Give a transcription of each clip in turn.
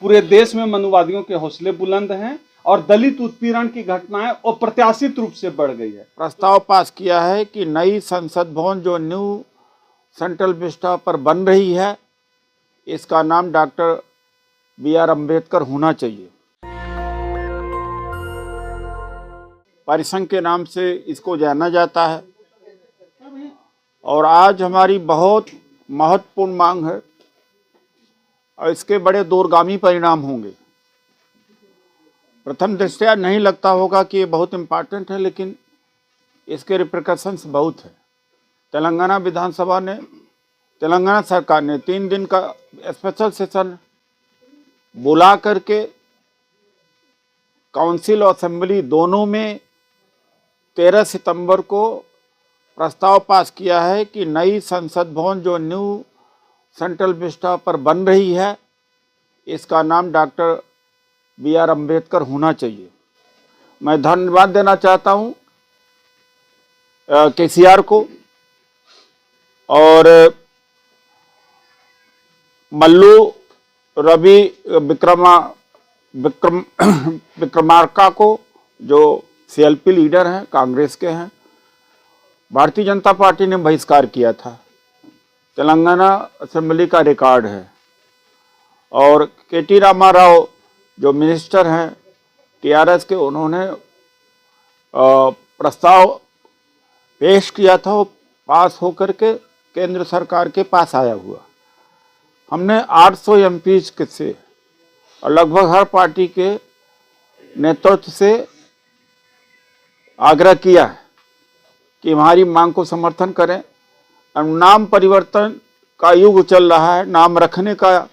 पूरे देश में मनुवादियों के हौसले बुलंद हैं और दलित उत्पीड़न की घटनाएं अप्रत्याशित रूप से बढ़ गई है। प्रस्ताव पास किया है कि नई संसद भवन जो न्यू सेंट्रल विस्टा पर बन रही है, इसका नाम डॉक्टर B.R. अम्बेडकर होना चाहिए। परिसंघ के नाम से इसको जाना जाता है और आज हमारी बहुत महत्वपूर्ण मांग है और इसके बड़े दूरगामी परिणाम होंगे। प्रथम दृष्टया नहीं लगता होगा कि ये बहुत इम्पॉर्टेंट है, लेकिन इसके रिप्रिकॉशंस बहुत है। तेलंगाना विधानसभा ने, तेलंगाना सरकार ने 3 दिन का स्पेशल सेशन बुला करके काउंसिल और असेंबली दोनों में 13 सितंबर को प्रस्ताव पास किया है कि नई संसद भवन जो न्यू सेंट्रल विस्टा पर बन रही है, इसका नाम डॉक्टर B.R. अम्बेडकर होना चाहिए। मैं धन्यवाद देना चाहता हूँ KCR को और मल्लू रवि विक्रमार्का को, जो CLP लीडर हैं, कांग्रेस के हैं। भारतीय जनता पार्टी ने बहिष्कार किया था, तेलंगाना असेंबली का रिकॉर्ड है। और KT रामाराव जो मिनिस्टर हैं TRS के, उन्होंने प्रस्ताव पेश किया था, वो पास होकर के केंद्र सरकार के पास आया हुआ। हमने 800 MPs से और लगभग हर पार्टी के नेतृत्व से आग्रह किया है कि हमारी मांग को समर्थन करें। अब नाम परिवर्तन का युग चल रहा है, नाम रखने का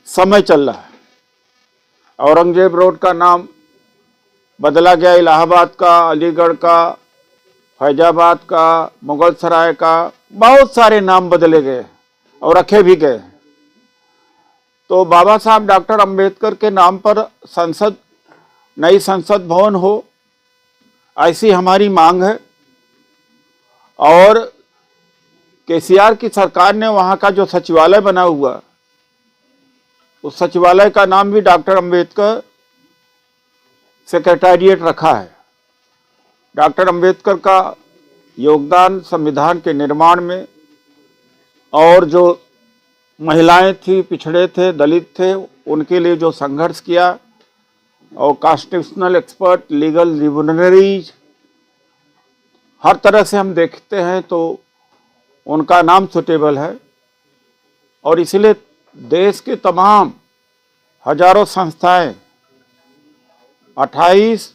समय चल रहा है। औरंगजेब रोड का नाम बदला गया, इलाहाबाद का, अलीगढ़ का, फैजाबाद का, मुगल सराय का, बहुत सारे नाम बदले गए और रखे भी गए। तो बाबा साहब डॉक्टर अम्बेडकर के नाम पर नई संसद भवन हो, ऐसी हमारी मांग है। और KCR की सरकार ने वहाँ का जो सचिवालय बना हुआ, उस सचिवालय का नाम भी डॉक्टर अम्बेडकर सेक्रेटेरिएट रखा है। डॉक्टर अम्बेडकर का योगदान संविधान के निर्माण में, और जो महिलाएं थी, पिछड़े थे, दलित थे, उनके लिए जो संघर्ष किया, और कॉन्स्टिट्यूशनल एक्सपर्ट, लीगल लिबररीज, हर तरह से हम देखते हैं तो उनका नाम सुटेबल है। और इसलिए देश के तमाम हजारों संस्थाएं 28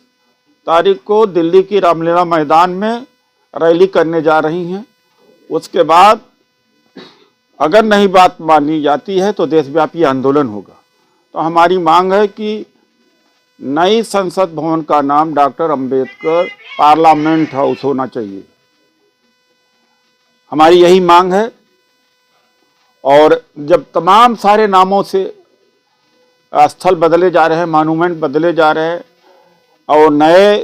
तारीख को दिल्ली की रामलीला मैदान में रैली करने जा रही हैं। उसके बाद अगर नहीं बात मानी जाती है तो देशव्यापी आंदोलन होगा। तो हमारी मांग है कि नई संसद भवन का नाम डॉक्टर अम्बेडकर पार्लियामेंट हाउस होना चाहिए, हमारी यही मांग है। और जब तमाम सारे नामों से स्थल बदले जा रहे हैं, मॉन्यूमेंट बदले जा रहे हैं, और नए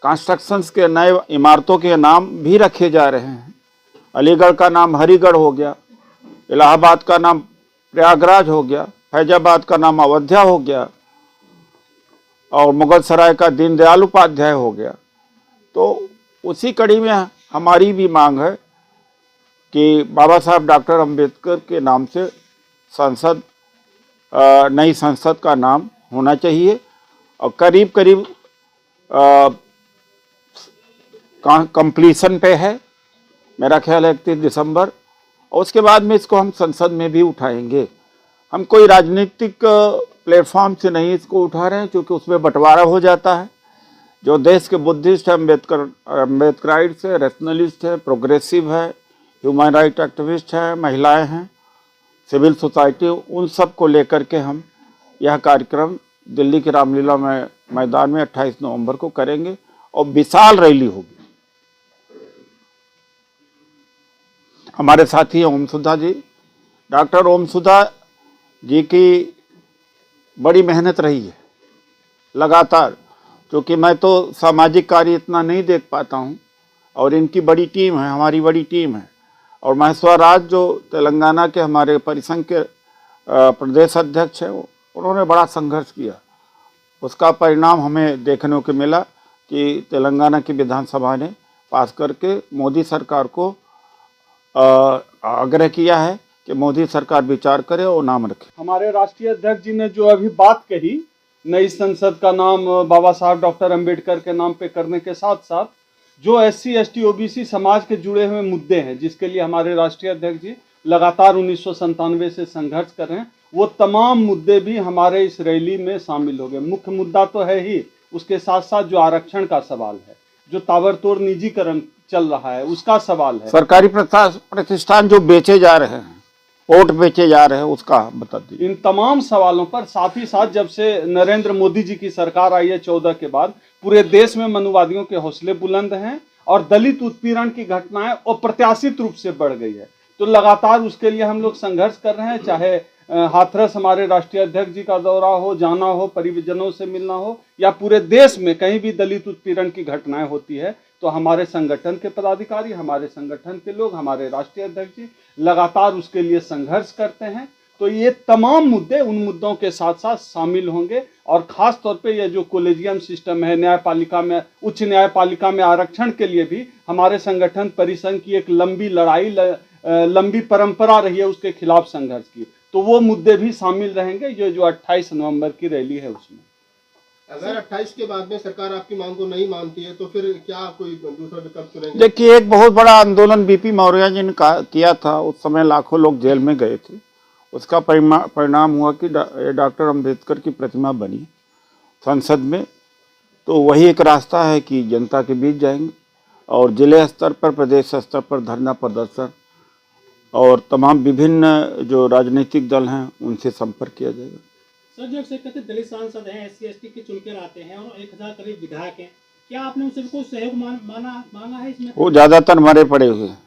कंस्ट्रक्शंस के, नए इमारतों के नाम भी रखे जा रहे हैं। अलीगढ़ का नाम हरिगढ़ हो गया, इलाहाबाद का नाम प्रयागराज हो गया, फैजाबाद का नाम अयोध्या हो गया, और मुगल सराय का दीनदयाल उपाध्याय हो गया। तो उसी कड़ी में हमारी भी मांग है कि बाबा साहब डॉक्टर अम्बेडकर के नाम से नई संसद का नाम होना चाहिए। और करीब करीब कंप्लीशन पे है, मेरा ख्याल है 31 दिसंबर, और उसके बाद में इसको हम संसद में भी उठाएंगे। हम कोई राजनीतिक प्लेटफॉर्म से नहीं इसको उठा रहे हैं, क्योंकि उसमें बंटवारा हो जाता है। जो देश के बुद्धिस्ट है, अम्बेडकराइट्स है, रैशनलिस्ट है, प्रोग्रेसिव है, ह्यूमन राइट एक्टिविस्ट है, महिलाएं हैं, सिविल सोसाइटी, उन सब को लेकर के हम यह कार्यक्रम दिल्ली के रामलीला मैदान में 28 नवंबर को करेंगे और विशाल रैली होगी। हमारे साथी ओम सुधा जी, डॉक्टर ओम सुधा जी की बड़ी मेहनत रही है लगातार, क्योंकि मैं तो सामाजिक कार्य इतना नहीं देख पाता हूँ, और इनकी बड़ी टीम है, हमारी बड़ी टीम है। और महेश्वर राज जो तेलंगाना के हमारे परिसंघ के प्रदेश अध्यक्ष हैं, वो उन्होंने बड़ा संघर्ष किया। उसका परिणाम हमें देखने को मिला कि तेलंगाना की विधानसभा ने पास करके मोदी सरकार को आग्रह किया है कि मोदी सरकार विचार करे और नाम रखे। हमारे राष्ट्रीय अध्यक्ष जी ने जो अभी बात कही, नई संसद का नाम बाबा साहब डॉक्टर अंबेडकर के नाम पे करने के साथ साथ जो SC ST OBC समाज के जुड़े हुए मुद्दे हैं, जिसके लिए हमारे राष्ट्रीय अध्यक्ष जी लगातार 1997 से संघर्ष कर रहे हैं, वो तमाम मुद्दे भी हमारे इस रैली में शामिल हो गए। मुख्य मुद्दा तो है ही, उसके साथ साथ जो आरक्षण का सवाल है, जो ताबड़तोड़ निजीकरण चल रहा है, उसका सवाल है, सरकारी प्रतिष्ठान जो बेचे जा रहे हैं, वोट बेचे जा रहे हैं, उसका बता दीजिए। इन तमाम सवालों पर साथ ही साथ जब से नरेंद्र मोदी जी की सरकार आई है 14 के बाद, पूरे देश में मनुवादियों के हौसले बुलंद हैं और दलित उत्पीड़न की घटनाएं अप्रत्याशित रूप से बढ़ गई है। तो लगातार उसके लिए हम लोग संघर्ष कर रहे हैं, चाहे हाथरस हमारे राष्ट्रीय अध्यक्ष जी का दौरा हो, जाना हो, परिजनों से मिलना हो, या पूरे देश में कहीं भी दलित उत्पीड़न की घटनाएं होती है तो हमारे संगठन के पदाधिकारी, हमारे संगठन के लोग, हमारे राष्ट्रीय अध्यक्ष जी लगातार उसके लिए संघर्ष करते हैं। तो ये तमाम मुद्दे उन मुद्दों के साथ साथ शामिल होंगे और खास तौर पे ये जो कॉलेजियम सिस्टम है, न्यायपालिका में, उच्च न्यायपालिका में आरक्षण के लिए भी हमारे संगठन परिसंघ की एक लंबी लड़ाई, लंबी परंपरा रही है उसके खिलाफ संघर्ष की। तो वो मुद्दे भी शामिल रहेंगे जो 28 नवंबर की रैली है उसमें। अगर 28 के बाद में सरकार आपकी मांग को नहीं मानती है तो फिर क्या कोई दूसरा विकल्प चुनेंगे? देखिए, एक बहुत बड़ा आंदोलन BP मौर्य जी ने किया था। उस समय लाखों लोग जेल में गए थे। उसका परिणाम हुआ कि डॉक्टर अंबेडकर की प्रतिमा बनी संसद में। तो वही एक रास्ता है कि जनता के बीच जाएंगे और जिले स्तर पर, प्रदेश स्तर पर धरना प्रदर्शन और तमाम विभिन्न जो राजनीतिक दल हैं उनसे संपर्क किया जाएगा। सर, जो कहते दलित सांसद हैं, SC ST के चुनकर आते हैं और 1000 करीब विधायक हैं, क्या आपने उनसे कोई सहयोग मांगा है इसमें? वो ज़्यादातर मरे पड़े हुए हैं,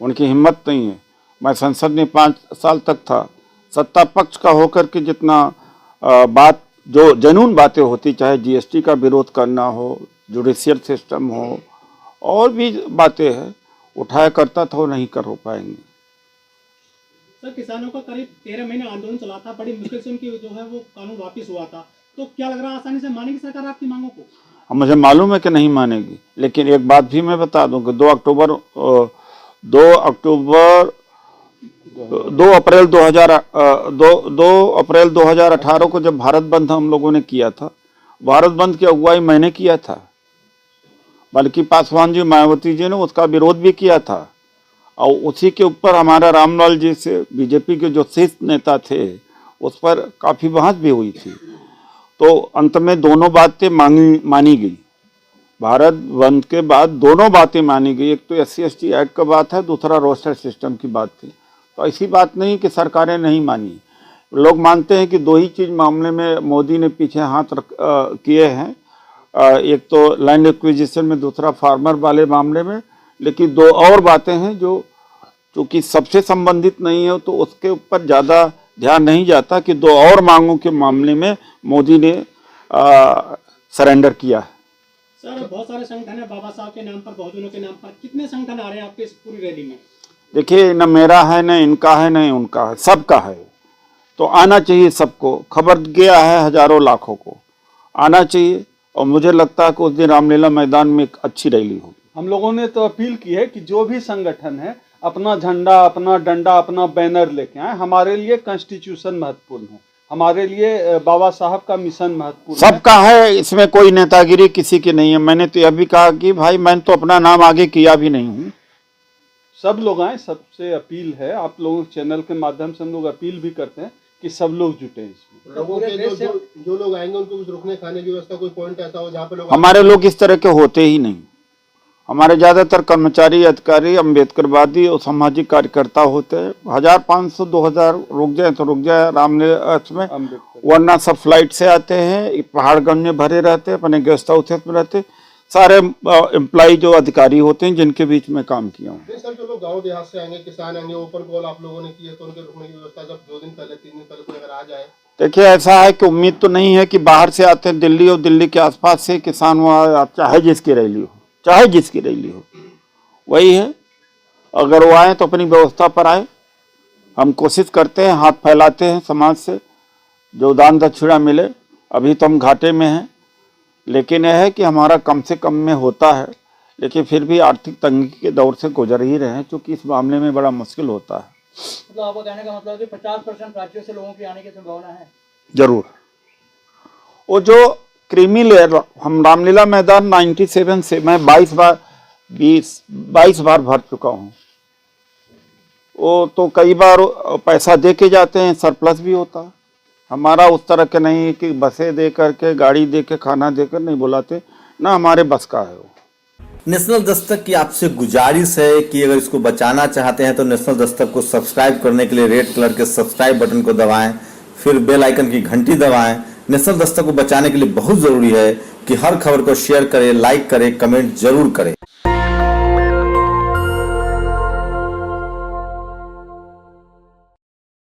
उनकी हिम्मत नहीं है। मैं संसद में 5 साल तक था, सत्ता पक्ष का होकर के जितना बात, जो जनून बातें होती, चाहे GST का विरोध करना हो, जुडिशियल सिस्टम हो, और भी बातें हैं, उठाया करता था, वो नहीं कर हो पाएंगे। सर, किसानों का करीब 13 महीने आंदोलन चला था, बड़ी मुश्किल से उनकी जो है वो कानून वापस हुआ था, तो क्या लग रहा है आसानी से मानेगी सरकार आपकी मांगों को? मुझे मालूम है कि नहीं मानेगी, लेकिन एक बात भी मैं बता दूं कि 2 अप्रैल 2018 को जब भारत बंद हम लोगों ने किया था, भारत बंद की अगुवाई मैंने किया था, बल्कि पासवान जी, मायावती जी ने उसका विरोध भी किया था। और उसी के ऊपर हमारा रामलाल जी से BJP के जो शीर्ष नेता थे उस पर काफ़ी बहस भी हुई थी। तो अंत में दोनों बातें मानी गई। भारत बंद के बाद दोनों बातें मानी गई। एक तो SC ST एक्ट का बात है, दूसरा रोस्टर सिस्टम की बात थी। तो ऐसी बात नहीं कि सरकारें नहीं मानी। लोग मानते हैं कि 2 ही चीज़ मामले में मोदी ने पीछे हाथ किए हैं, एक तो लैंड एक्विजिशन में, दूसरा फार्मर वाले मामले में। लेकिन 2 और बातें हैं जो चूँकि सबसे संबंधित नहीं है, तो उसके ऊपर ज़्यादा ध्यान नहीं जाता कि 2 और मांगों के मामले में मोदी ने सरेंडर किया है। सर, बहुत सारे संगठन है बाबा साहब के नाम पर, बहुजनों के नाम पर, कितने संगठन आ रहे हैं आपके इस पूरी रैली में? देखिए, न मेरा है, न इनका है, न उनका है, सबका है। तो आना चाहिए सबको। खबर गया है हजारों लाखों को, आना चाहिए। और मुझे लगता है कि उस दिन रामलीला मैदान में एक अच्छी रैली होगी। हम लोगों ने तो अपील की है कि जो भी संगठन है अपना झंडा, अपना डंडा, अपना बैनर लेके आए। हमारे लिए कॉन्स्टिट्यूशन महत्वपूर्ण है, हमारे लिए बाबा साहब का मिशन महत्वपूर्ण है। सबका है, इसमें कोई नेतागिरी किसी की नहीं है। मैंने तो यह भी कहा कि भाई, मैंने तो अपना नाम आगे किया भी नहीं हूँ। सब लोग आए, सबसे अपील है। आप लोगों के चैनल के माध्यम से हम लोग अपील भी करते हैं कि सब लोग जुटे इसमें। लोगों के जो लोग आएंगे उनको कुछ रुकने खाने की व्यवस्था, कोई पॉइंट ऐसा हो जहाँ पे लोग? हमारे लोग इस तरह के होते ही नहीं। हमारे ज़्यादातर कर्मचारी, अधिकारी, अम्बेडकरवादी और सामाजिक कार्यकर्ता होते हैं। 1500 2000 रुक जाए तो रुक जाए रामलीला में, वरना सब फ्लाइट से आते हैं, पहाड़गंज में भरे रहते हैं, अपने गेस्ट हाउस में रहते। सारे एम्प्लॉय जो अधिकारी होते हैं जिनके बीच में काम किया हूँ। सर, जो लोग गाँव देहात से आएंगे, किसान आएंगे, ओपन कॉल आप लोगों ने की है, तो उनके रुकने की व्यवस्था जब 2 दिन पहले, 3 दिन पहले कोई अगर आ जाए? देखिए, ऐसा है कि उम्मीद तो नहीं है कि बाहर से आते हैं, दिल्ली और दिल्ली के आसपास से किसान वहाँ, चाहे जिसकी रैली हो, चाहे जिसकी रैली हो, वही है। अगर वो आए तो अपनी व्यवस्था पर आए। हम कोशिश करते हैं, हाथ फैलाते हैं समाज से जो दान दक्षिणा मिले। अभी तो हम घाटे में हैं, लेकिन यह है कि हमारा कम से कम में होता है, लेकिन फिर भी आर्थिक तंगी के दौर से गुजर ही रहे हैं, क्योंकि इस मामले में बड़ा मुश्किल होता है। मतलब आपका कहने का मतलब है कि 50% राज्यों से लोगों की आने की संभावना है। जरूर। वो जो क्रीमी लेयर, हम रामलीला मैदान 97 से मैं 22 बार भर चुका हूँ। वो तो कई बार पैसा दे के जाते हैं, सरप्लस भी होता है। हमारा उस तरह के नहीं कि बसें दे करके, गाड़ी दे के, खाना देकर नहीं बुलाते, ना हमारे बस का है वो। नेशनल दस्तक की आपसे गुजारिश है कि अगर इसको बचाना चाहते हैं तो नेशनल दस्तक को सब्सक्राइब करने के लिए रेड कलर के सब्सक्राइब बटन को दबाएं, फिर बेल आइकन की घंटी दबाएं। नेशनल दस्तक को बचाने के लिए बहुत जरूरी है कि हर खबर को शेयर करें, लाइक करें, कमेंट जरूर करें।